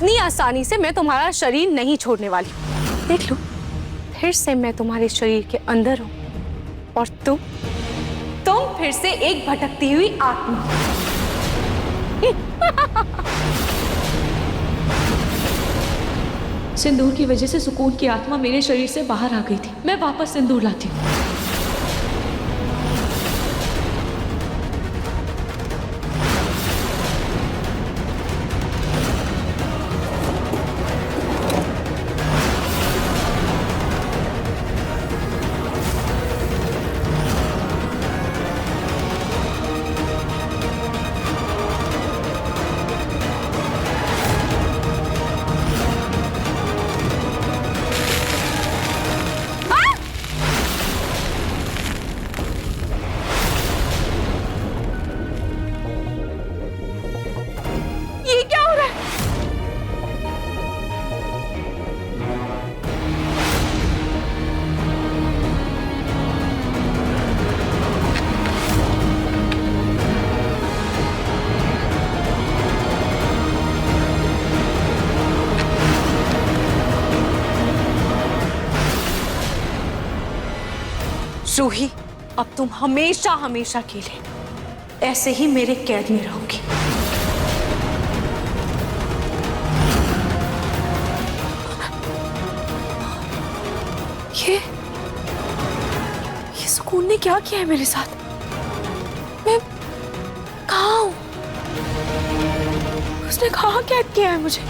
इतनी आसानी से मैं तुम्हारा शरीर नहीं छोड़ने वाली। देख लो, फिर से मैं तुम्हारे शरीर के अंदर हूं और तुम फिर से एक भटकती हुई आत्मा। सिंदूर की वजह से सुकून की आत्मा मेरे शरीर से बाहर आ गई थी। मैं वापस सिंदूर लाती हूँ। रूही, अब तुम हमेशा हमेशा के लिए ऐसे ही मेरे कैद में रहोगी। ये सुकून ने क्या किया है मेरे साथ? मैं कहाँ हूं? उसने कहाँ कैद किया है मुझे?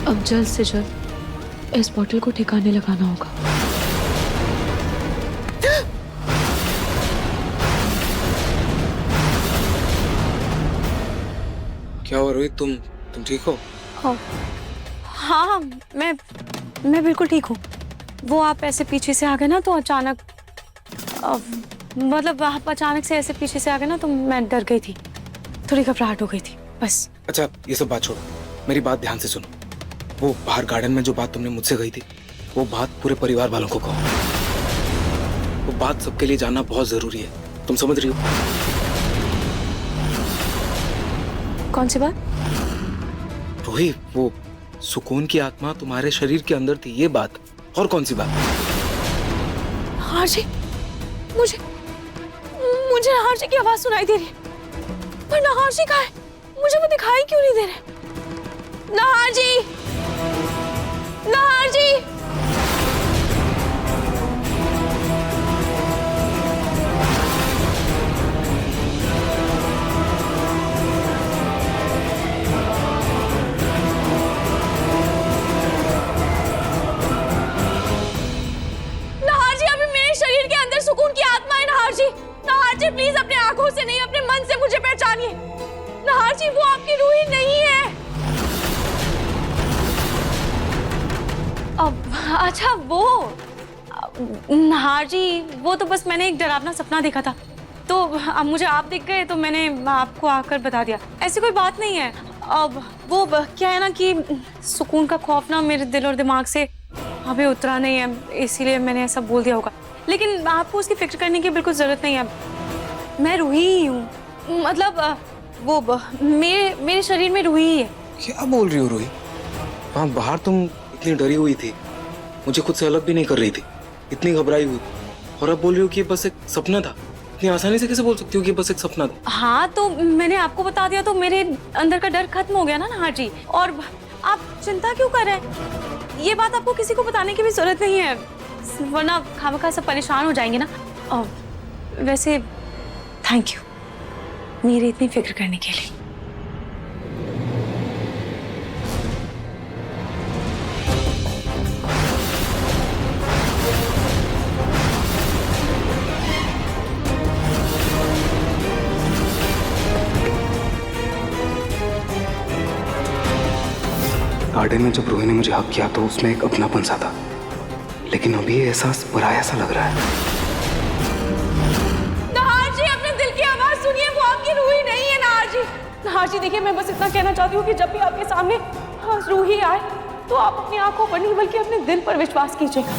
अब जल्द से जल्द इस बॉटल को ठिकाने लगाना होगा। क्या हुआ रोहित, तुम ठीक हो? हाँ, मैं बिल्कुल ठीक हूँ। वो आप ऐसे पीछे से आ गए ना तो अचानक, मतलब आप अचानक से ऐसे पीछे से आ गए ना तो मैं डर गई थी, थोड़ी घबराहट हो गई थी बस। अच्छा, ये सब बात छोड़ो, मेरी बात ध्यान से सुनो। वो बाहर गार्डन में जो बात तुमने मुझसे कही थी, वो बात पूरे परिवार वालों को कहो। वो बात सबके लिए जानना बहुत जरूरी है, तुम समझ रही हो? कौन सी बात? रोहित, वो सुकून की आत्मा तुम्हारे शरीर के अंदर थी, ये बात। और कौन सी बात? हाँ जी, मुझे नहार जी की आवाज सुनाई दे रही है, पर नहार जी कहाँ है? मुझे वो दिखाई क्यों नहीं दे रहे? नहार जी, नहार जी। प्लीज अपने आंखों से नहीं, अपने मन से मुझे पहचानिए। नहार जी, वो आपकी रूही नहीं है। अच्छा, वो नहार जी, वो तो बस मैंने एक डरावना सपना देखा था, तो अब मुझे आप दिख गए तो मैंने आपको आकर बता दिया। ऐसी कोई बात नहीं है। अब वो क्या है ना कि सुकून का खौफ ना मेरे दिल और दिमाग से अभी उतरा नहीं है, इसीलिए मैंने ऐसा बोल दिया होगा। लेकिन आपको उसकी फिक्र करने की बिल्कुल जरूरत नहीं है। मैं रूही ही हूँ, मतलब वो मेरे शरीर में रूही ही है। क्या बोल रही हो रोहित? वहाँ बाहर तुम इतनी डरी हुई थी, मुझे खुद से अलग भी नहीं कर रही थी, इतनी घबराई हुई, और अब बोल रही हो कि बस एक सपना था। इतनी आसानी से कैसे बोल सकती हो कि बस एक सपना था? हाँ, तो मैंने आपको बता दिया तो मेरे अंदर का डर खत्म हो गया ना नहार जी। और आप चिंता क्यों कर रहे हैं? ये बात आपको किसी को बताने की भी जरूरत नहीं है, वरना खामखा सब परेशान हो जाएंगे ना। और वैसे थैंक यू मेरी इतनी फिक्र करने के लिए। गार्डन में जब रूही ने मुझे हक किया तो उसमें एक अपनापन सा था, लेकिन अभी ये एहसास पराया सा लग रहा है। नहार जी, अपने दिल की आवाज सुनिए, वो आपकी रूही नहीं है। नहार जी, नहार जी देखिए, मैं बस इतना कहना चाहती हूँ कि जब भी आपके सामने रूही आए तो आप अपनी आंखों पर नहीं बल्कि अपने दिल पर विश्वास कीजिएगा।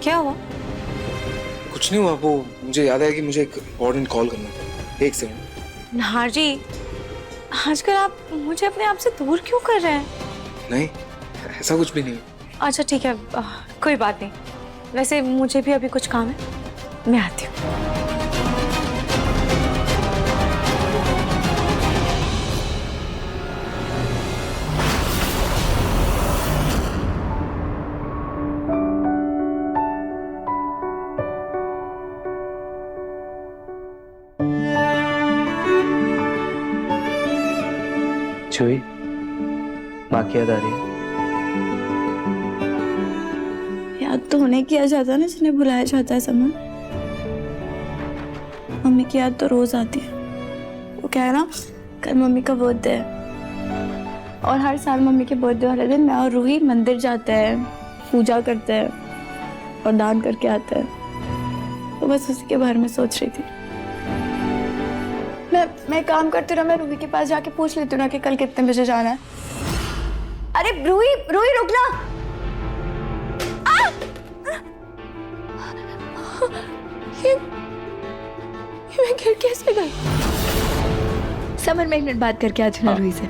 क्या हुआ? कुछ नहीं हुआ, वो मुझे याद आया कि मुझे एक इम्पोर्टेंट कॉल करना था। एक सेकंड। नाहर जी, आजकल आप मुझे अपने आप से दूर क्यों कर रहे हैं? नहीं, ऐसा कुछ भी नहीं। अच्छा ठीक है, कोई बात नहीं। वैसे मुझे भी अभी कुछ काम है, मैं आती हूँ। छुई, माँ की याद आ रही है? याद तो उन्हें किया जाता है ना जिन्हें बुलाया जाता है समन। मम्मी की याद तो रोज आती है। वो क्या है ना, कल मम्मी का बर्थडे है और हर साल मम्मी के बर्थडे वाले दिन मैं और रूही मंदिर जाते हैं, पूजा करते हैं और दान करके आते हैं। तो बस उसी के बारे में सोच रही थी। मैं काम करती हूँ, मैं रूही के पास जाके पूछ लेती हूँ ना कि कल कितने बजे जाना है। अरे रूही रूही रुक ना। ये मैं गिर कैसे गई? समर, मैं 1 मिनट बात करके आज ना रूही से।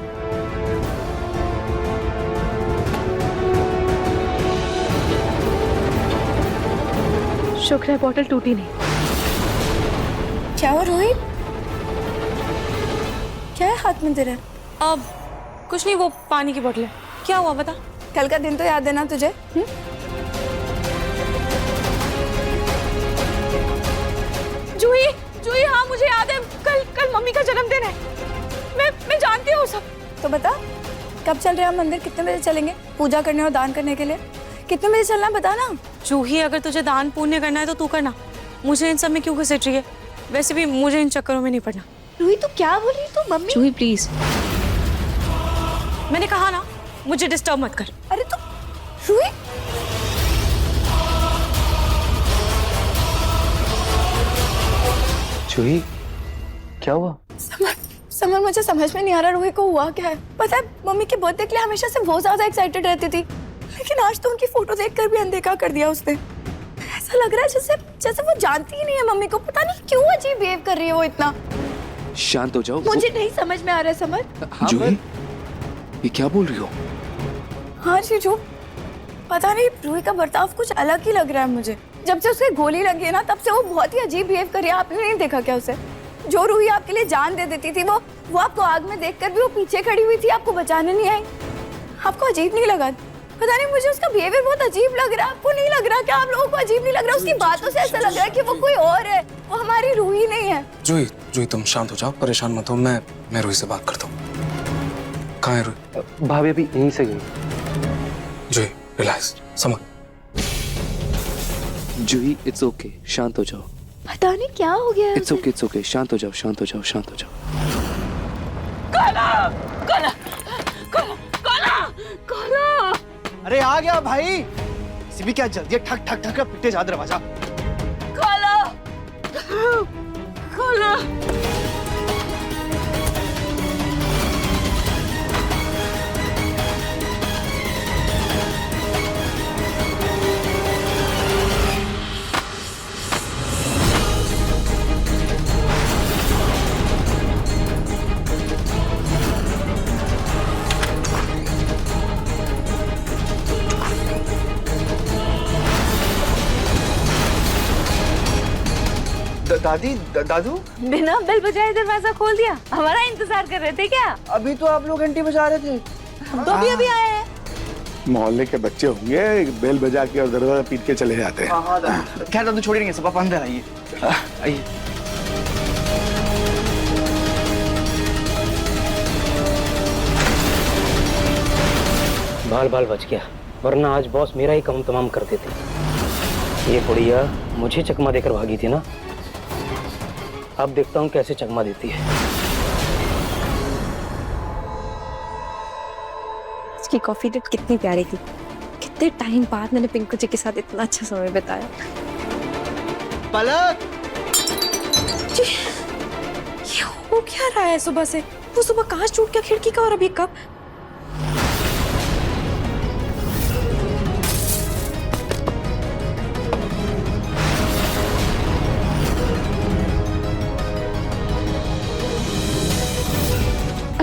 शुक्र है बॉटल टूटी नहीं। क्या हुआ रूही? क्या है हाथ में तेरे? अब कुछ नहीं, वो पानी की बोतल है। क्या हुआ बता? कल का दिन तो याद है ना तुझे? जूही, जूही, हाँ मुझे याद है। कल मम्मी का जन्मदिन है। मैं जानती हूँ सब। तो बता, कब चल रहे हैं हम मंदिर? कितने बजे चलेंगे पूजा करने और दान करने के लिए? कितने बजे चलना है बता ना। जूही, अगर तुझे दान पुण्य करना है तो तू करना। मुझे इन सब में क्यों घसीट रही है? वैसे भी मुझे इन चक्करों में नहीं पड़ना। रूही तू क्या बोल रही? तू मम्मी। Juhi please. मैंने कहा ना, मुझे डिस्टर्ब मत कर। अरे तू रूही, छुई, क्या हुआ? समर मुझे समझ में नहीं आ रहा रूही को हुआ क्या है। पता है मम्मी के बर्थडे के लिए हमेशा से बहुत ज्यादा एक्साइटेड रहती थी, लेकिन आज तो उनकी फोटो देखकर भी अनदेखा कर दिया उसने। ऐसा लग रहा है जैसे जैसे वो जानती ही नहीं है मम्मी को। पता नहीं क्यों अजीब बिहेव कर रही है वो इतना। शांत हो जाओ। मुझे नहीं समझ में आ रहा है समर। हाँ, जूही, ये क्या बोल रही हो? हाँ जीजू, पता नहीं रूही का बर्ताव कुछ अलग ही लग रहा है मुझे। जब से उसे गोली लगी है ना, तब से वो बहुत ही अजीब बिहेव कर रही है। आपने नहीं देखा क्या उसे? जो रूही आपके लिए जान दे देती थी, वो आपको आग में देखकर भी वो पीछे खड़ी हुई थी, आपको बचाने नहीं आई। आपको अजीब नहीं लगा? पता नहीं, मुझे उसका बिहेवियर बहुत अजीब लग रहा है। आपको नहीं लग रहा? क्या आप लोगों को अजीब नहीं लग रहा? उसकी बातों से ऐसा लग रहा है कि वो कोई और है, वो हमारी रूही नहीं है। जूही, जूही तुम शांत हो जाओ, परेशान मत हो। मैं रूही से बात करता हूँ। कहाँ है रूही? भाभी अभी यहीं से गई। जूही रिलैक्स, समझ। जूही, इट्स ओके, शांत हो जाओ। पता नहीं क्या हो गया है इट्स ओके, इट्स ओके, शांत हो जाओ, शांत हो जाओ, शांत हो जाओ। अरे आ गया भाई। इसी भी क्या जल्दी है, ठक ठक ठक पिटे जा दरवाजा। दादी, दादू, बिना बेल बजाए दरवाजा खोल दिया। हमारा इंतजार कर रहे थे क्या? अभी तो आप लोग घंटी बजा रहे थे। तो अभी आए हैं। मोहल्ले के बच्चे होंगे, बेल बजा के और दरवाजा पीट के चले जाते हैं। हाँ दादू, खैर दादू छोड़ी नहीं, सब आप अंदर आइए। आइए। बाल बाल बच गया, वरना आज बॉस मेरा ही काम तमाम कर देते। ये बुढ़िया मुझे चकमा देकर भागी थी ना, अब देखता हूँ कैसे चकमा देती है। आज की कॉफी डेट कितनी प्यारी थी। कितने टाइम बाद मैंने पिंकू जी के साथ इतना अच्छा समय बिताया। पलक, ये हो क्या रहा है सुबह से? वो सुबह कांच टूट गया खिड़की का, और अभी कब?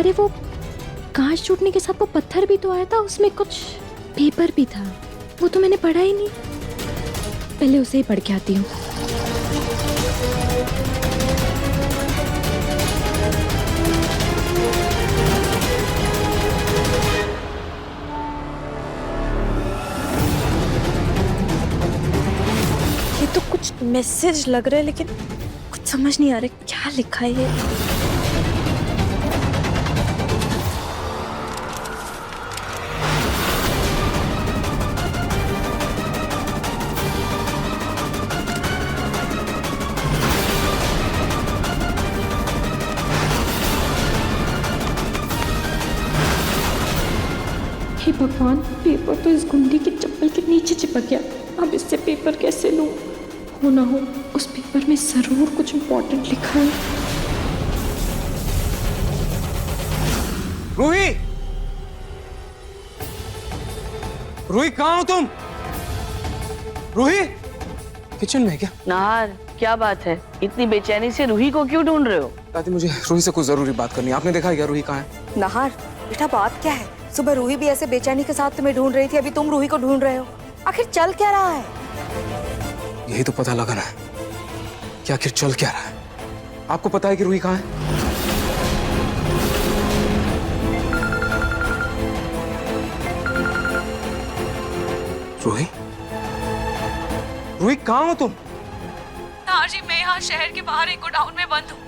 अरे वो कांच टूटने के साथ वो पत्थर भी तो आया था, उसमें कुछ पेपर भी था, वो तो मैंने पढ़ा ही नहीं। पहले उसे ही पढ़ के आती हूँ। ये तो कुछ मैसेज लग रहा है, लेकिन कुछ समझ नहीं आ रहा क्या लिखा है ये। हे भगवान, पेपर तो इस गुंडी की चप्पल के नीचे चिपक गया। अब इससे पेपर कैसे लूं? हो ना हो उस पेपर में जरूर कुछ इम्पोर्टेंट लिखा है। रूही, रूही कहाँ हो तुम? रूही किचन में है क्या? नाहर, क्या बात है? इतनी बेचैनी से रूही को क्यों ढूंढ रहे हो? दादी मुझे रूही से कुछ जरूरी बात करनी है। आपने देखा क्या रूही कहाँ है? नाहर बेटा, बात क्या है? सुबह रूही भी ऐसे बेचैनी के साथ तुम्हें ढूंढ रही थी, अभी तुम रूही को ढूंढ रहे हो। आखिर चल क्या रहा है? यही तो पता लगाना है कि आखिर चल क्या रहा है। आपको पता है कि रूही कहाँ है? रूही, रूही कहाँ हो तुम? नाहर जी, मैं यहाँ शहर के बाहर एक गोडाउन में बंद हूँ।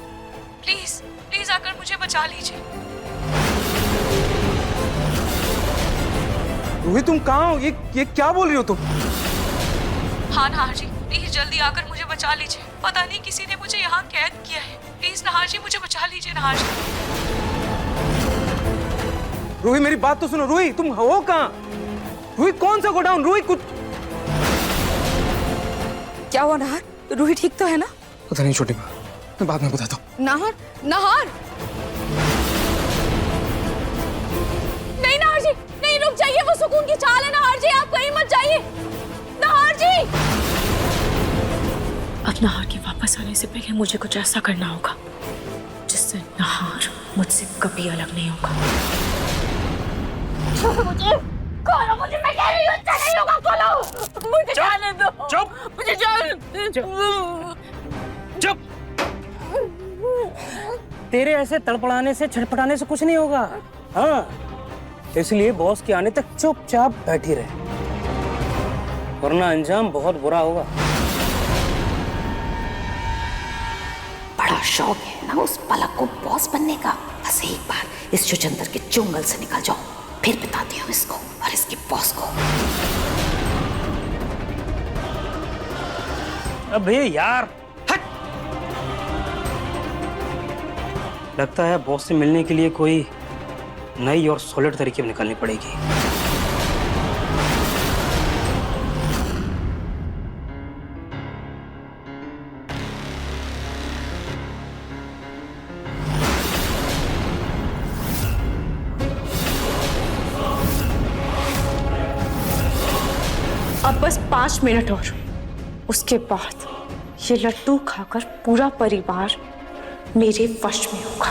प्लीज प्लीज आकर मुझे बचा लीजिए। रूही तुम कहाँ हो? ये क्या बोल रही हो तुम? हाँ नाहर जी, प्लीज जल्दी आकर मुझे बचा लीजिए। पता नहीं किसी ने मुझे यहाँ कैद किया है। प्लीज नाहर जी, मुझे बचा लीजिए नाहर जी। रूही मेरी बात तो सुनो। रूही तुम हो कहाँ? रूही कौन सा गोडाउन? रूही कुछ क्या हुआ नाहर? रूही ठीक तो है ना? पता नहीं छोटी माँ, मैं बाद में बताता हूँ। नाहर, नाहर! नहीं नाहर जी, नहीं, रुक जाइए। वो सुकून की चाल है नाहर जी, आप कहीं मत जाइए। नाहर जी! अब नाहर के वापस आने से पहले मुझे कुछ ऐसा करना होगा जिससे नाहर मुझसे कभी अलग नहीं होगा। मुझे मैं कह रही हूँ, नहीं होगा। खोलो, मुझे जाने दो। चुप, मुझे चुप। तेरे ऐसे तड़पड़ाने से छटपटाने से कुछ नहीं होगा। हाँ, इसलिए बॉस के आने तक चुपचाप बैठी रहे, वरना अंजाम बहुत बुरा होगा। बड़ा शौक है ना उस पलक को बॉस बनने का। बस एक बार इस जुचंदर के चुंगल से निकल जाओ, फिर बताती हूँ इसको और इसके बॉस को। अबे यार, हट! लगता है बॉस से मिलने के लिए कोई नई और सॉलिड तरीके निकालनी पड़ेगी। अब बस 5 मिनट और, उसके बाद ये लड्डू खाकर पूरा परिवार मेरे वश में होगा।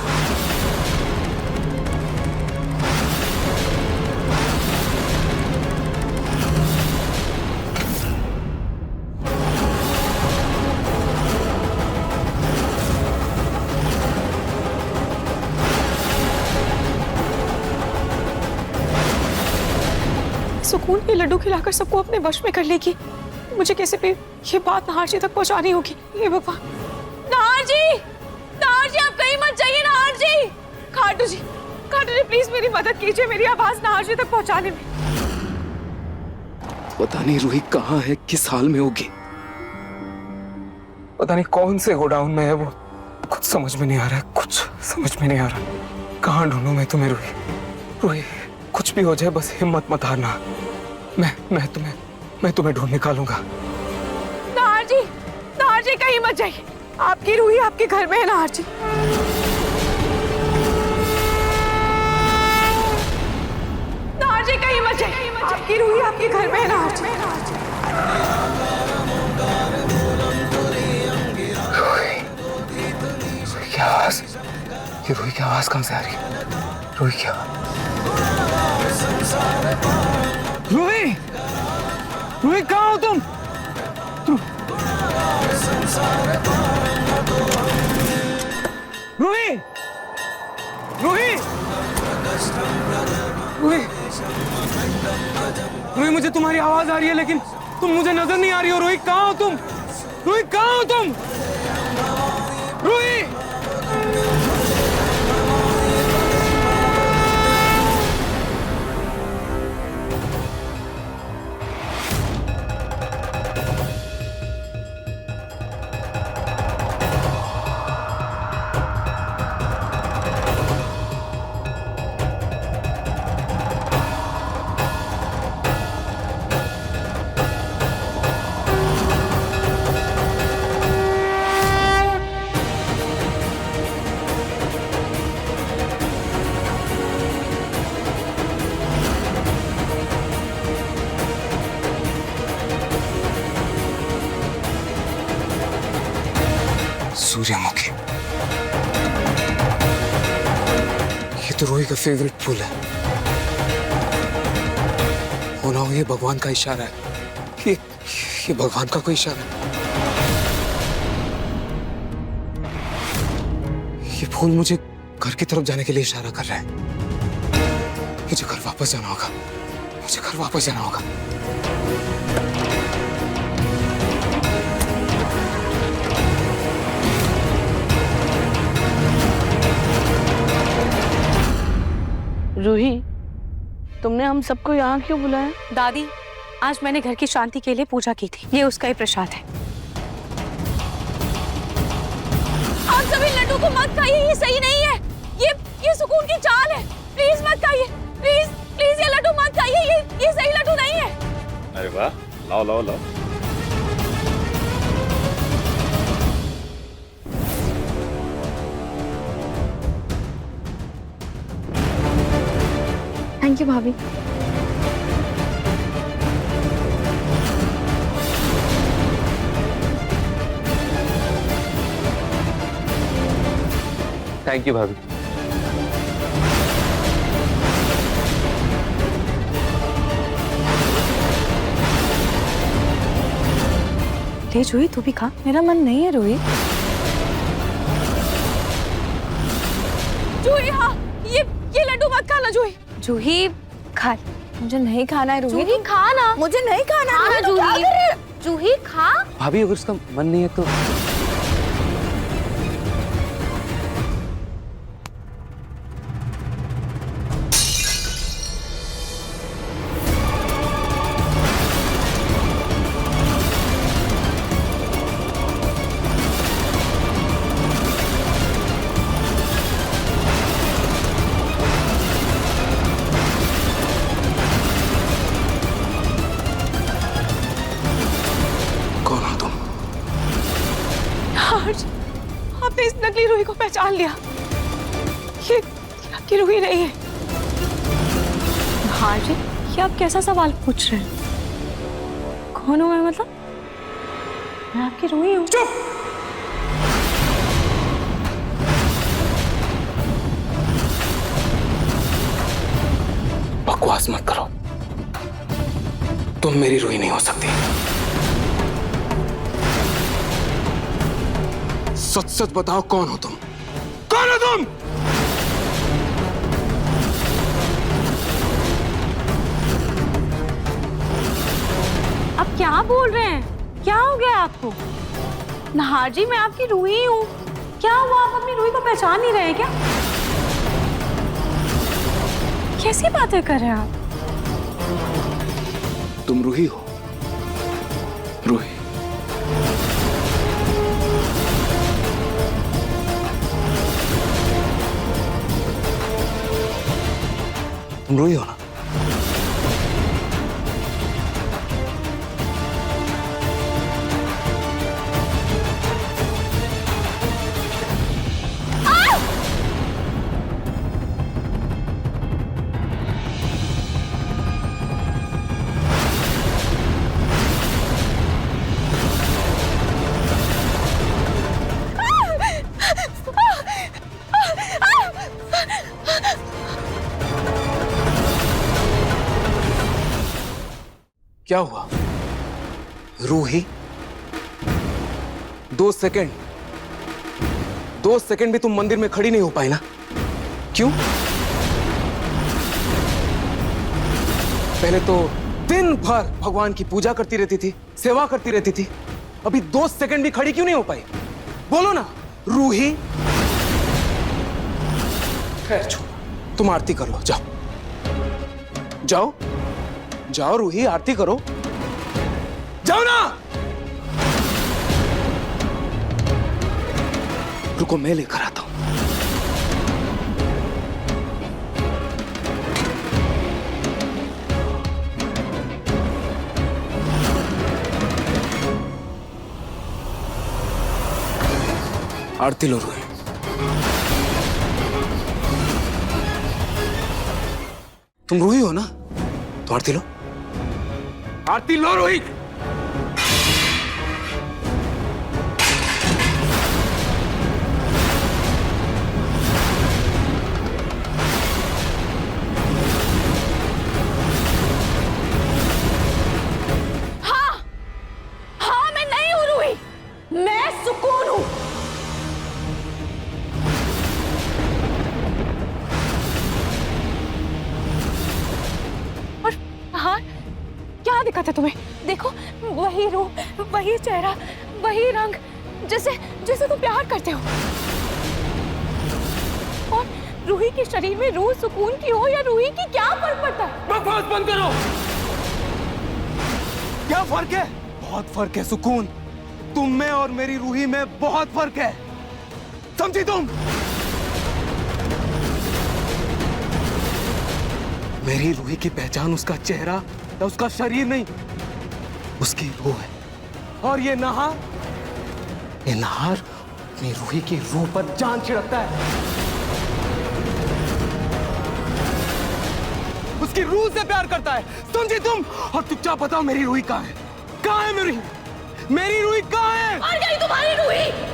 सुकून ये लड्डू खिलाकर सबको अपने वश में कर लेगी। मुझे कैसे भी ये बात नाहर जी तक पहुंचानी होगी। ये भगवान। नाहर जी, नाहर जी, आप कहीं मत जाइए। नाहर जी, खाटू जी, खाटू जी, प्लीज मेरी मदद कीजिए, मेरी आवाज नाहर जी तक पहुंचाने में। पता नहीं रूही कहाँ है, किस हाल में होगी। पता नहीं कौन से गोडाउन में है वो। कुछ समझ में नहीं आ रहा है, कुछ समझ में नहीं आ रहा। कहाँ ढूंढूं मैं तुम्हें रूही? रूही कुछ भी हो जाए बस हिम्मत मत हारना। मैं तुम्हें ढूंढ निकालूंगा। नाहर जी कहीं मत जाइए। आपकी रूही आपके घर में है नाहर जी। नाहर जी कहीं मत जाइए। आपकी रूही आपके घर में है नाहर जी। क्या आवाज? ये रूही की आवाज कहाँ से आ रही है? रूही क्या? रूही, रूही कहाँ हो तुम? रूही, रूही, रूही, रूही, मुझे तुम्हारी आवाज आ रही है लेकिन तुम मुझे नजर नहीं आ रही हो। रूही कहाँ हो तुम? रूही कहाँ हो तुम? रूही! सूर्यमुखी, ये तो रूही का फेवरेट फूल है। हो ना हो ये भगवान का इशारा है। ये भगवान का कोई इशारा है। ये फूल मुझे घर की तरफ जाने के लिए इशारा कर रहा है। मुझे घर वापस जाना होगा। मुझे घर वापस जाना होगा। रूही, तुमने हम सबको यहाँ क्यों बुलाया? दादी, आज मैंने घर की शांति के लिए पूजा की थी। ये उसका ही प्रसाद है। आप सभी लड्डू को मत खाइए, ये सही नहीं है। ये सुकून की चाल है। प्लीज मत खाइए, प्लीज प्लीज ये लड्डू मत खाइए। ये सही लड्डू नहीं है। अरे वाह, लाओ लाओ लाओ। थैंक यू भाभी। थैंक यू भाभी। ले जूही, तू भी खा। मेरा मन नहीं है रूही। जूही, हाँ, ये लड्डू मत खाना जूही। जूही खा। मुझे नहीं खाना है रूही। जूही खा ना। मुझे नहीं खाना है। हाँ, जूही, जूही खा। भाभी अगर उसका मन नहीं है तो आपने इस नकली रूही को पहचान लिया। ये आपकी रूही नहीं है। हाँ जी, ये आप कैसा सवाल पूछ रहे हैं? कौन हूँ मैं? मतलब मैं आपकी रूही हूँ। चुप! बकवास मत करो। तुम मेरी रूही नहीं हो सकती। सच सच बताओ, कौन हो तुम? कौन हो तुम? आप क्या बोल रहे हैं? क्या हो गया आपको? नहार जी, मैं आपकी रूही हूँ। क्या हुआ? आप अपनी रूही को पहचान नहीं रहे क्या? कैसी बातें कर रहे हैं आप? तुम रूही हो? रूही, तुम रूही हो ना? क्या हुआ रूही? 2 सेकंड भी तुम मंदिर में खड़ी नहीं हो पाई ना? क्यों? पहले तो दिन भर भगवान की पूजा करती रहती थी, सेवा करती रहती थी, अभी 2 सेकंड भी खड़ी क्यों नहीं हो पाई? बोलो ना रूही। खैर छोड़ो, तुम आरती कर लो, जाओ जाओ जाओ रूही, आरती करो, जाओ ना। रुको मैं लेकर आता हूं। आरती लो रूही। तुम रूही हो ना, तो आरती लो, आरती लो रूही। हाँ मैं नहीं हूँ रूही, मैं सुकून हूँ। और हाँ, क्या दिक्कत है तुम्हें? देखो वही रूप, वही चेहरा, वही रंग, जैसे जैसे तुम प्यार करते हो। और रूही के शरीर में रूह सुकून की हो या रूही की, क्या फर्क पड़ता है? बकवास बंद करो। क्या फर्क है? बहुत फर्क है सुकून। तुम में और मेरी रूही में बहुत फर्क है, समझी तुम? मेरी रूही की पहचान उसका चेहरा या उसका शरीर नहीं, उसकी रूह है। और ये नहार अपनी रूही की रूह पर जान छिड़कता है, उसकी रूह से प्यार करता है, समझी तुम? और चुपचाप बताओ मेरी रूही कहाँ है? कहाँ है मेरी रूही कहाँ है? मर गई तुम्हारी रूही।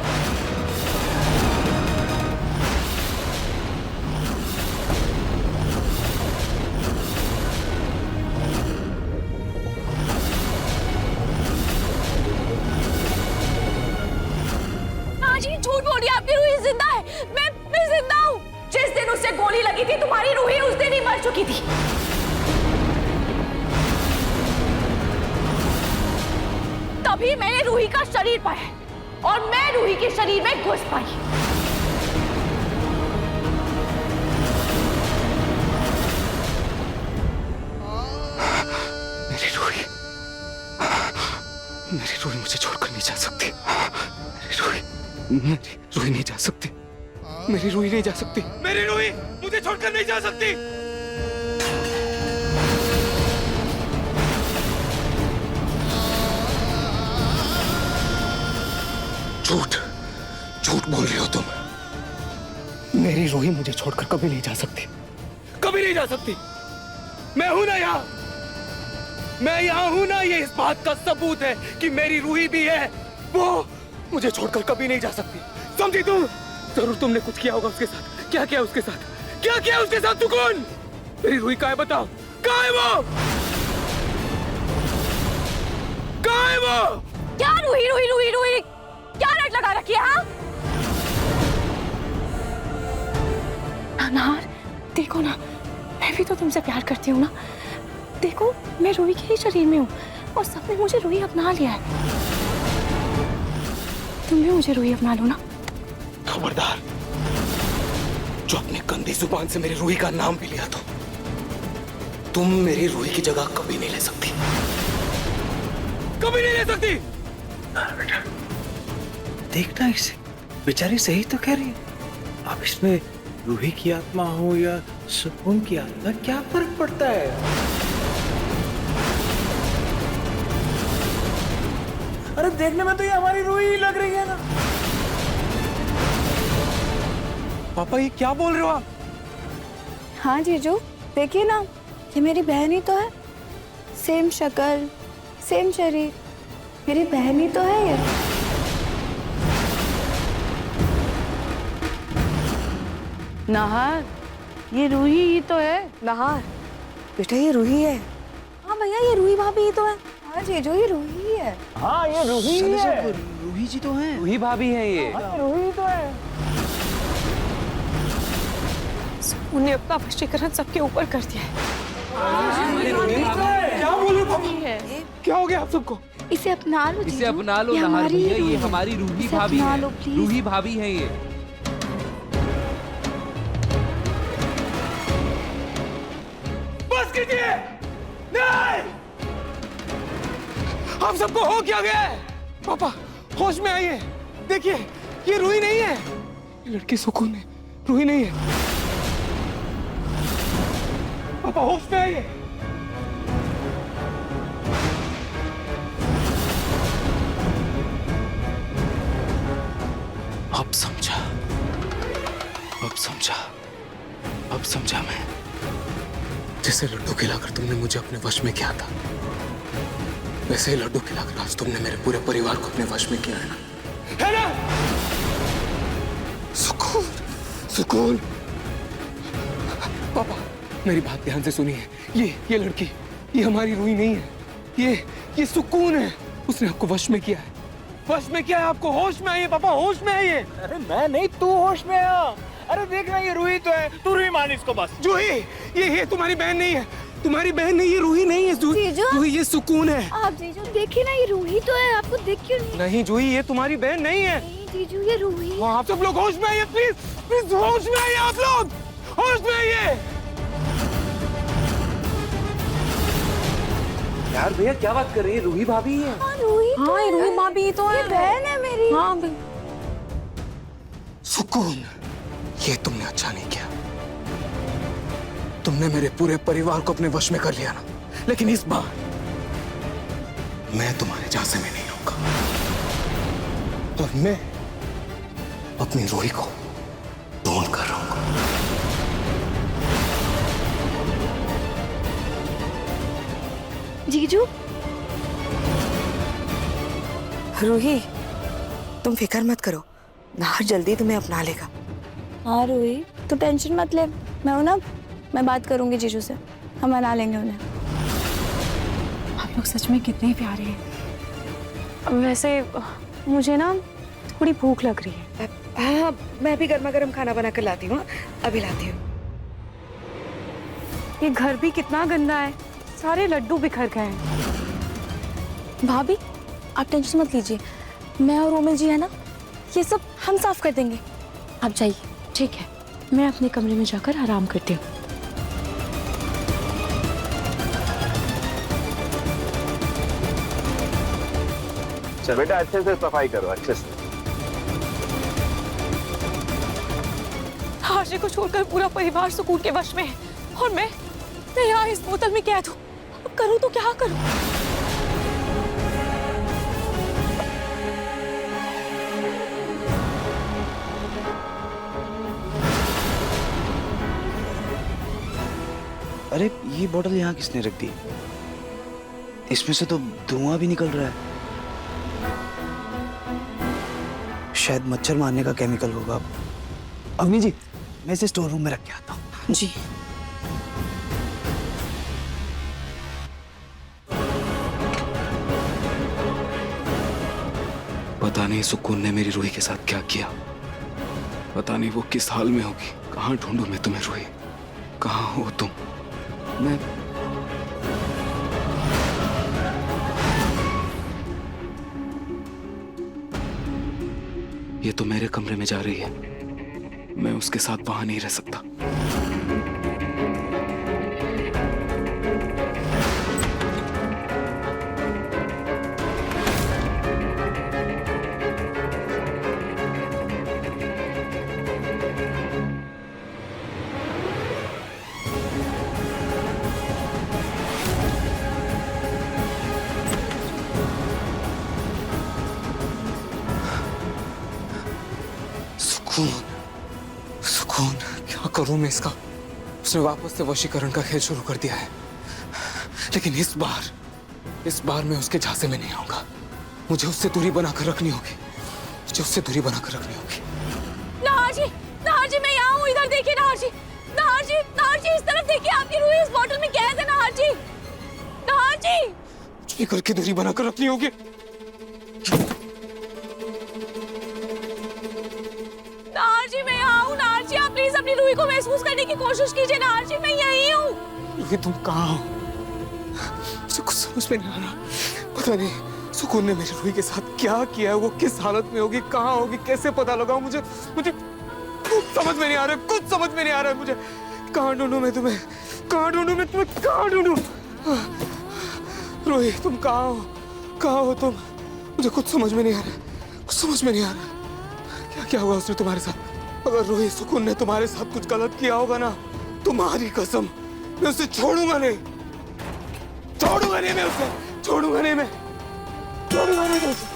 जी झूठ बोल रही है, आपकी रूही जिंदा है। मैं जिंदा हूँ। जिस दिन उसे गोली लगी थी तुम्हारी रूही उस दिन ही मर चुकी थी। तभी मैंने रूही का शरीर पाया और मैं रूही के शरीर में घुस पाई। मेरी रूही मुझे छोड़कर नहीं जा सकती। मेरी रूही नहीं जा सकती। मेरी रूही नहीं जा सकती। मेरी रूही मुझे छोड़कर नहीं जा सकती। झूठ बोल रही हो तुम। मेरी रूही मुझे छोड़कर कभी नहीं जा सकती, कभी नहीं जा सकती। मैं हूं ना यहाँ, मैं यहाँ हूं ना, ये इस बात का सबूत है कि मेरी रूही भी है। वो मुझे छोड़कर कभी नहीं जा सकती, समझी तुम? जरूर तुमने कुछ किया होगा उसके साथ। क्या किया उसके साथ? क्या किया उसके साथ? तू कौन? मेरी रूही कहाँ है बताओ? कहाँ है वो? कहाँ है वो? क्या रूही रूही रूही रूही क्या रट लगा रखी है? हाँ अनार, देखो ना, मैं भी तो तुमसे प्यार करती हूँ ना। देखो मैं रूही के ही शरीर में हूँ और सबने मुझे रूही अपना लिया है। तुम भी मुझे रूही अपना लो ना। खबरदार, जो अपनी गंदी जुबान से मेरी रूही का नाम भी लिया तो तुम मेरी रूही की जगह कभी नहीं ले सकती, कभी नहीं ले सकती। बेटा देखना इसे, बेचारी सही तो कह रही है। अब इसमें रूही की आत्मा हो या सुकून की आत्मा, क्या फर्क पड़ता है? अरे देखने में तो ये हमारी रूही लग रही है ना। पापा ये क्या बोल रहे हो आप? हाँ जीजू, देखिए ना, ये मेरी बहन ही तो है। सेम शक्ल, सेम शरीर, मेरी बहन ही तो है ये। नाहर, ये रूही ही तो है। नाहर, बेटा ये रूही है। हाँ भैया ये रूही भाभी ही तो है। हाँ जीजू ये रूही ही है। हाँ ये रूही है। रूही जी तो हैं। रूही भाभी है ये। रूही तो है। उन्हें अपना वशीकरण सबके ऊपर कर दिया है। क्या बोल रहे हो पापा? क्या हो गया आप सबको? इसे अपना लो इसे अपना लो नहार भैया, ये हमारी रूही भाभी है। रूही भाभी है ये। बस कीजिए! नहीं! आप सबको हो क्या गया है? पापा होश में आइए। देखिए ये रूही नहीं है, ये लड़की सुकून है, रूही नहीं है। पापा होश में आइए। अब समझा, अब समझा, अब समझा मैं। जैसे लड्डू खिलाकर तुमने मुझे अपने वश में किया था, वैसे ही लड्डू खिलाकर आज तुमने मेरे पूरे परिवार को अपने वश में किया है ना? सुकून, सुकून। पापा मेरी बात ध्यान से सुनिए। ये लड़की, ये हमारी रूही नहीं है। ये सुकून है। उसने आपको वश में किया है, वश में किया है आपको। होश में आइए पापा, होश में आइए। अरे मैं नहीं, तू होश में आ। अरे देख ना ये रूही तो है, तू रूही मान इसको बस। जूही ये तुम्हारी बहन नहीं है, तुम्हारी बहन नहीं, ये रूही नहीं है। जूही ये सुकून है। आप जीजू देखिए ना ये रूही तो है, आपको दिख क्यों नहीं? नहीं जूही ये तुम्हारी बहन नहीं है। नहीं जीजू ये रूही है। आप सब लोग होश में आइए प्लीज, प्लीज होश में आइए। आप लोग होश में आइए। यार भैया क्या बात कर रही है? रूही भाभी है। हाँ रूही तो हाँ ये रूही भाभी ही तो है। ये बहन है मेरी। हाँ सुकून, ये तुमने अच्छा नहीं किया। तुमने मेरे पूरे परिवार को अपने वश में कर लिया ना, लेकिन इस बार मैं तुम्हारे झांसे में नहीं आऊंगा और मैं अपनी रूही को ढूंढ कर रहूंगा। जीजू रूही, तुम फिक्र मत करो, नाहर जल्दी तुम्हें अपना लेगा। हाँ रूही तो टेंशन मत ले, मैं हूं ना, मैं बात करूंगी जीजू से, हम मना लेंगे उन्हें। आप लोग सच में कितने प्यारे हैं। वैसे मुझे ना थोड़ी भूख लग रही है। हाँ मैं भी गर्मा गर्म खाना बना कर लाती हूँ, अभी लाती हूँ। ये घर भी कितना गंदा है, सारे लड्डू बिखर गए हैं। भाभी आप टेंशन मत लीजिए, मैं और रोमिल जी है ना, ये सब हम साफ कर देंगे, आप जाइए। ठीक है, मैं अपने कमरे में जाकर आराम करती हूँ। बेटा अच्छे से सफाई करो, अच्छे से। हाशे को छोड़कर पूरा परिवार सुकून के वश में है और मैं यहाँ इस बोतल में कैद हूँ। अब करूँ तो क्या करूँ? अरे ये बोतल यहाँ किसने रख दी? इसमें से तो धुआं भी निकल रहा है। शायद मच्छर मारने का केमिकल होगा। अवनी जी मैं इसे स्टोर रूम में रख के आता हूँ। जी पता नहीं सुकून ने मेरी रूही के साथ क्या किया, पता नहीं वो किस हाल में होगी। कहाँ ढूंढूं मैं तुम्हें रूही, कहाँ हो तुम? मैं ये तो मेरे कमरे में जा रही है, मैं उसके साथ वहां नहीं रह सकता। सुकून, सुकून, क्या करूं मैं इसका? उसने वापस से वशीकरण का खेल शुरू कर दिया है, लेकिन इस बार मैं उसके झांसे में नहीं आऊंगा। मुझे उससे दूरी बनाकर रखनी होगी, मुझे उससे दूरी बनाकर रखनी होगी। नाहर जी मैं यहाँ हूँ, इधर देखिए नाहर जी, इस तरफ देखिए, आपकी रूही इस बोतल में कैद है। नाहर जी, भी करके दूरी बनाकर रखनी होगी। नाहर जी, मैं यहाँ हूँ। नाहर जी, आप प्लीज अपनी रूही को महसूस करने की कोशिश कीजिए। नाहर जी, मैं यही हूँ। ये तुम कहाँ हो? मुझे कुछ समझ में नहीं आ रहा। पता नहीं सुकून ने मेरी रूही के साथ क्या किया है, वो किस हालत में होगी, कहाँ होगी, कैसे पता लगाऊं? मुझे कुछ समझ में नहीं आ रहा, कुछ समझ में नहीं आ रहा है मुझे। कहाँ ढूंढूं मैं तुम्हें? कहाँ ढूंढूं मैं तुम्हें? कहाँ ढूंढूं? रूही, तुम कहाँ हो? कहाँ हो तुम? मुझे कुछ समझ में नहीं आ रहा, कुछ समझ में नहीं आ रहा। क्या क्या हुआ उसने तुम्हारे साथ? अगर रूही सुकून ने तुम्हारे साथ कुछ गलत किया होगा ना, तुम्हारी कसम, मैं उसे छोड़ूंगा नहीं, छोड़ूंगा नहीं मैं उसे, छोड़ूंगा नहीं मैं, छोड़ूंगा नहीं मैं उसे।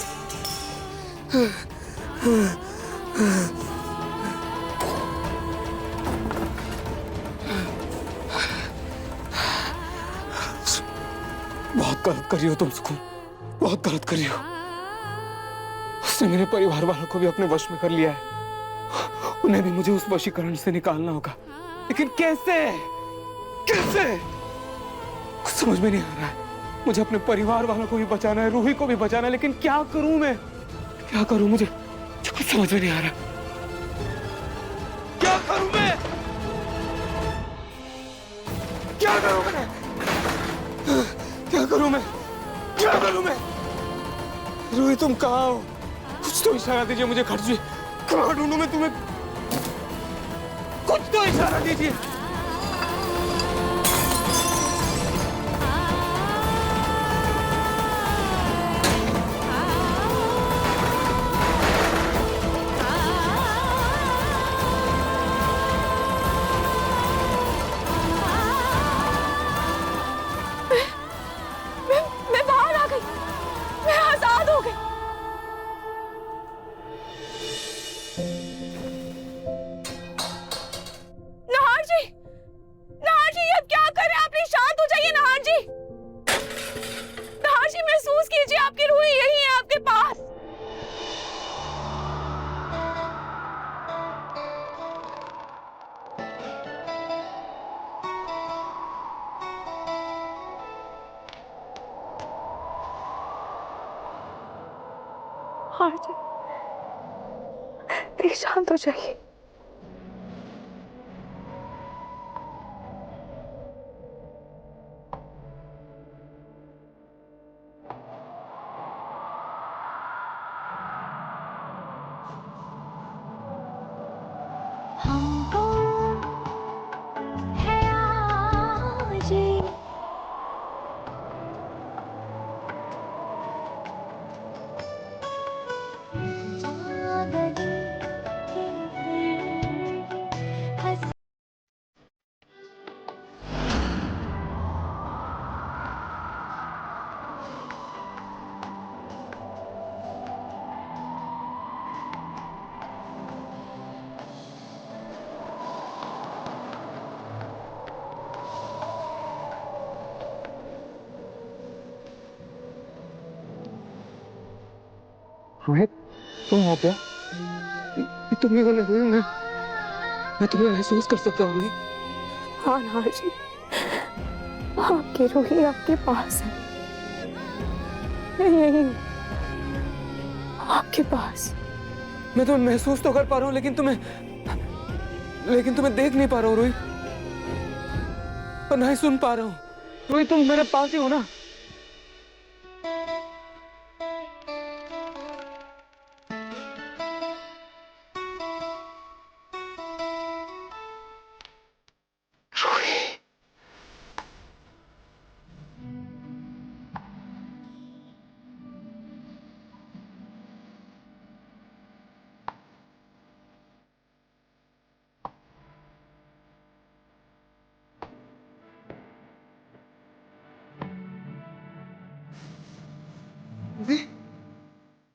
बहुत गलत कर रही हो तुम सुकून, बहुत गलत कर रही हो। उसने मेरे परिवार वालों को भी अपने वश में कर लिया है। उन्हें भी मुझे उस वशीकरण से निकालना होगा, लेकिन कैसे? कैसे? कुछ समझ में नहीं आ रहा है। मुझे अपने परिवार वालों को भी बचाना है, रूही को भी बचाना है, लेकिन क्या करूं मैं? क्या करूं? मुझे कुछ समझ में नहीं आ रहा। क्या करूं मैं? क्या करूं मैं? क्या करूं मैं? क्या करूं मैं? रूही, तुम कहाँ हो? कुछ तो इशारा दीजिए मुझे। खर्ची, कहाँ ढूंढूं मैं तुम्हें? कुछ तो इशारा दीजिए। मैं बाहर आ गई, मैं आजाद हो गई। नाहर जी, नाहर जी, अब क्या कर रहे हैं आप? प्लीज शांत हो जाइए नाहर जी। नाहर जी, महसूस कीजिए, आपकी रूही यही है आपके पास। नाहर जी, प्लीज शांत हो जाइए। रोहित, तुम हो क्या? ये तुम ही वाले हुए? मैं तुम्हें महसूस कर सकता हूँ। हाँ नाहर जी, आपकी रूही आपके पास है, मैं यही हूँ आपके पास। मैं तुम्हें महसूस तो कर पा रहा हूँ, लेकिन तुम्हें देख नहीं पा रहा हूँ रोहित, और ना ही सुन पा रहा हूँ। रोहित, तुम मेरे पास ही हो ना?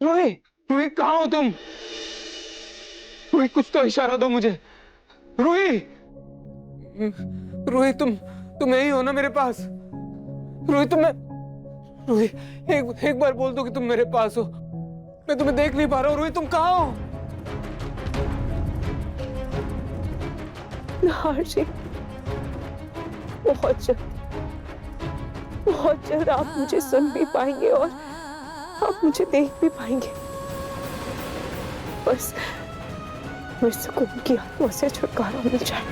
रोहित, रोहित, कहाँ हो तुम? रोहित, कुछ तो इशारा दो मुझे। रोहित, रोहित, तुम यही हो ना मेरे पास? रोहित, रोहित, एक बार बोल दो कि तुम मेरे पास हो। मैं तुम्हें देख नहीं पा रहा हूँ। रोहित, तुम कहाँ हो? नाहर जी, बहुत जल्द बहुत जल्द आप मुझे सुन भी पाएंगे और आप मुझे देख भी पाएंगे। बस मुझे सुकून की आत्मा से छुटकारा मिल जाए।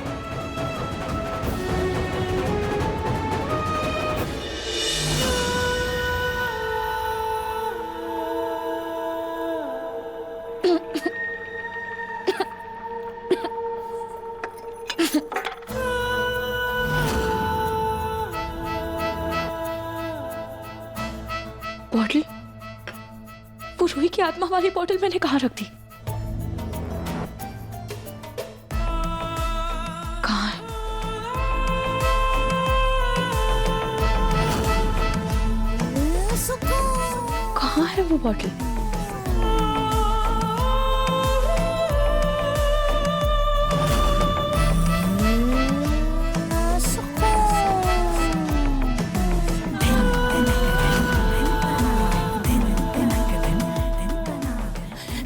बॉटल, वो रूही की आत्मा वाली बॉटल मैंने कहाँ रख दी? कहाँ है? कहाँ है वो बॉटल?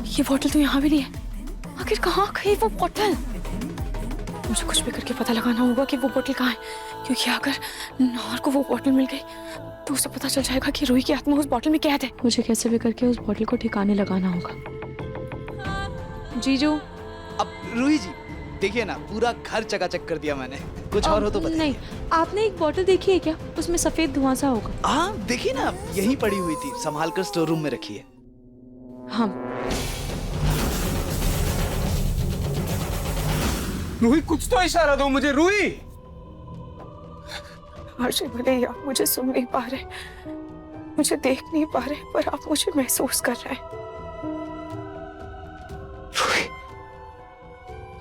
ये बॉटल तो यहाँ भी नहीं है। आखिर कहाँ गई वो बॉटल? मुझे कुछ भी करके पता लगाना होगा कि वो बॉटल कहाँ है, क्योंकि अगर नाहर को वो बॉटल मिल गई तो उसे पता चल जाएगा कि रूही की आत्मा उस बॉटल में कैद है। मुझे कैसे भी करके उस बॉटल को ठिकाने लगाना होगा। जीजू, अब रूही जी देखिए ना, पूरा घर चकाचक कर दिया मैंने। कुछ और हो तो बताइए। नहीं, आपने एक बॉटल देखी है क्या? उसमें सफेद धुआं सा होगा। हाँ देखिए ना, यहीं पड़ी हुई थी, संभाल कर स्टोर रूम में रखी है। हाँ, रूही कुछ तो इशारा दो मुझे, रूही। आरजे, भले ही आप मुझे सुन नहीं पा रहे, मुझे देख नहीं पा रहे, पर आप मुझे महसूस कर रहे हैं।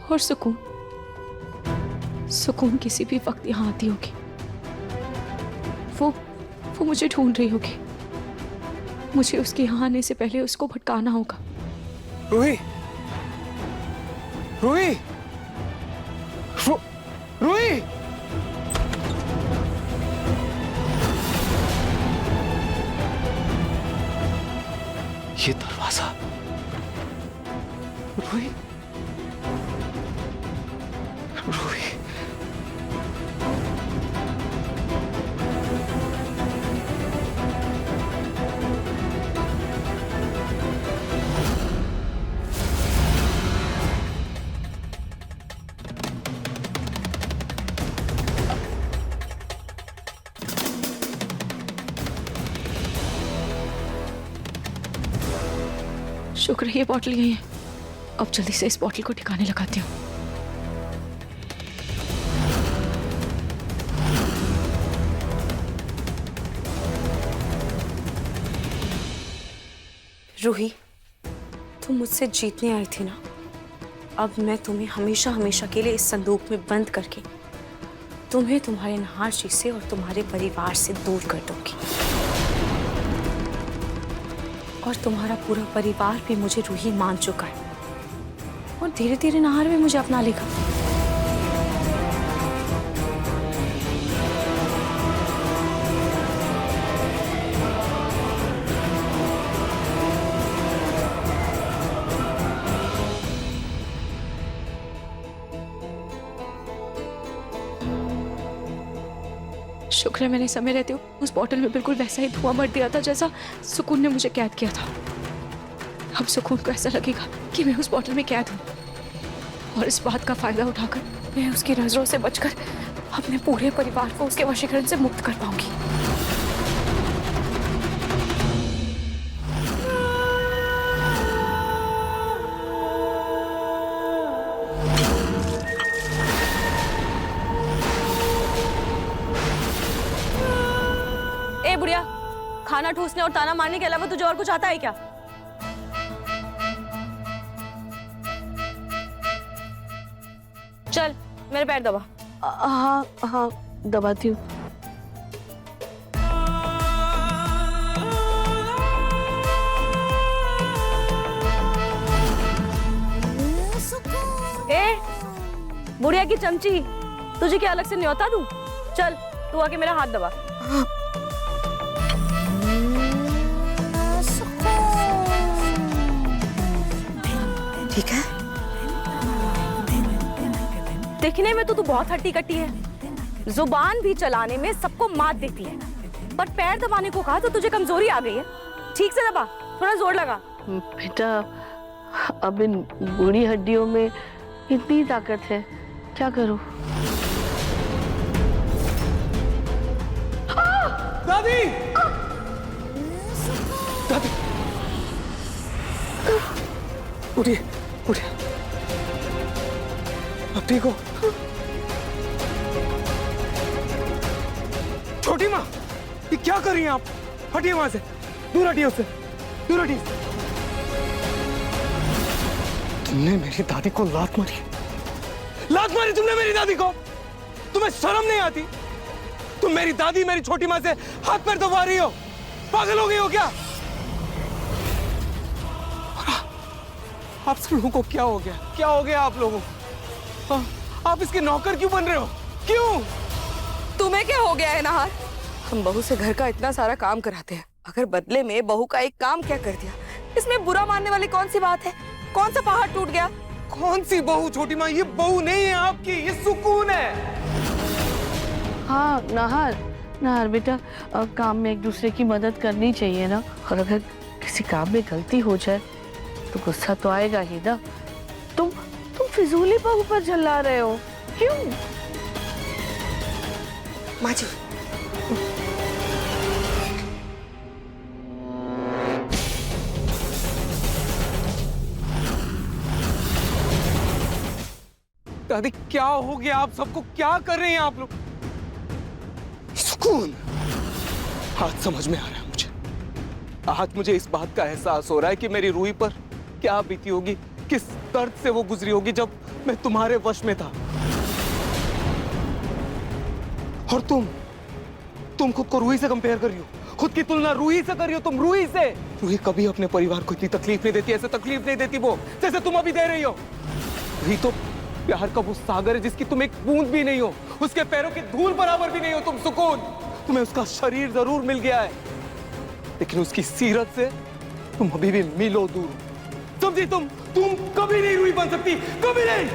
और सुकून, सुकून किसी भी वक्त यहाँ आती होगी। वो मुझे ढूंढ रही होगी। मुझे उसके यहाँ आने से पहले उसको भटकाना होगा। रूही, रूही, रूही। ये दरवाजा, रूही, रूही। शुक्र है ये बॉटल यही है। अब जल्दी से इस बॉटल को ठिकाने लगाती हूँ। रूही, तुम मुझसे जीतने आई थी ना। अब मैं तुम्हें हमेशा हमेशा के लिए इस संदूक में बंद करके तुम्हें तुम्हारे नहार जी से और तुम्हारे परिवार से दूर कर दूंगी। और तुम्हारा पूरा परिवार भी मुझे रूही मान चुका है और धीरे धीरे नहार भी मुझे अपना लेगा। शुक्र है मैंने समय रहते उस बॉटल में बिल्कुल वैसा ही धुआं भर दिया था जैसा सुकून ने मुझे कैद किया था। अब सुकून को ऐसा लगेगा कि मैं उस बॉटल में कैद हूँ और इस बात का फायदा उठाकर मैं उसकी नजरों से बचकर अपने पूरे परिवार को उसके वशीकरण से मुक्त कर पाऊंगी। ए बुढ़िया, खाना ठूसने और ताना मारने के अलावा तुझे और कुछ आता है क्या? चल मेरे पैर दबा। हाँ हाँ दबाती हूँ। ए बुढ़िया की चमची, तुझे क्या अलग से न्योता दूं? चल तू आके मेरा हाथ दबा। ठीक है। दिखने में तो तू बहुत हट्टी कट्टी है, जुबान भी चलाने में सबको मात देती है। पर पैर दबाने को कहा तो तुझे कमजोरी आ गई है। ठीक से दबा, थोड़ा जोर लगा। बेटा अब इन बूढ़ी हड्डियों में इतनी ताकत है, क्या करूं? दादी दादी उठिए उठिए, अब ठीक हो? छोटी माँ, ये क्या कर रही हैं आप? हटिए वहां से, दूर हटिए उससे, दूर हटिए। तुमने मेरी दादी को लात मारी, लात मारी तुमने मेरी दादी को। तुम्हें शर्म नहीं आती? तुम मेरी दादी, मेरी छोटी माँ से हाथ पैर दबा रही हो, पागल हो गई हो क्या? आप सब लोगों को क्या हो गया? क्या हो गया आप लोगों को? आप इसके नौकर क्यों बन रहे हो? क्यों? तुम्हें क्या हो गया है नहार? हम बहू से घर का इतना सारा काम कराते हैं, अगर बदले में बहू का एक काम क्या कर दिया, इसमें बुरा मानने वाली कौन सी बात है? कौन सा पहाड़ टूट गया? कौन सी बहू छोटी माँ? ये बहू नहीं है आपकी, ये सुकून है। हाँ नाहर बेटा, काम में एक दूसरे की मदद करनी चाहिए ना। और अगर किसी काम में गलती हो जाए तो गुस्सा तो आएगा ही ना। तुम फिजूली बहू पर झल्ला रहे हो, क्यों? माँ जी, दादी क्या हो गया आप सबको? क्या कर रहे हैं आप लोग? सुकून आज समझ में आ रहा है मुझे। आज मुझे इस बात का एहसास हो रहा है कि मेरी रूही पर क्या बीती होगी, किस दर्द से वो गुजरी होगी जब मैं तुम्हारे वश में था। और तुम खुद को रूही से कंपेयर कर रही हो, खुद की तुलना रूही से कर रही हो। तुम रूही से, रूही कभी अपने परिवार को इतनी तकलीफ नहीं देती, ऐसे तकलीफ नहीं देती वो जैसे तुम अभी दे रही हो। रूही तो प्यार का वो सागर है जिसकी तुम एक बूंद भी नहीं हो, उसके पैरों की धूल बराबर भी नहीं हो तुम। सुकून, तुम्हें उसका शरीर जरूर मिल गया है, लेकिन उसकी सीरत से तुम अभी भी मीलों दूर हो। समझी? तुम कभी नहीं रूही बन सकती, कभी नहीं।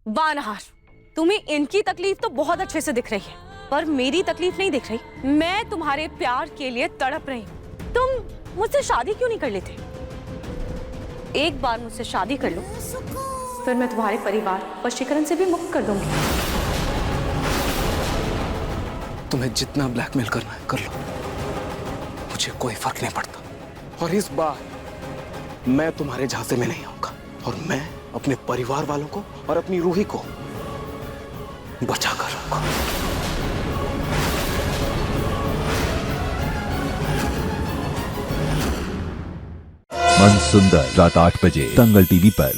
वाह नहार, तुम्हें इनकी तकलीफ तो बहुत अच्छे से दिख रही है, पर मेरी तकलीफ नहीं दिख रही। मैं तुम्हारे प्यार के लिए तड़प रही हूँ। तुम मुझसे शादी क्यों नहीं कर लेते? एक बार मुझसे शादी कर लो, फिर मैं तुम्हारे परिवार वशीकरण से भी मुक्त कर दूंगी। तुम्हें जितना ब्लैकमेल करना है कर लो, मुझे कोई फर्क नहीं पड़ता। और इस बार मैं तुम्हारे झांसे में नहीं आऊंगा, और मैं अपने परिवार वालों को और अपनी रूही को बचा कर रखूंगा। मन सुंदर रात 8 बजे दंगल टीवी पर।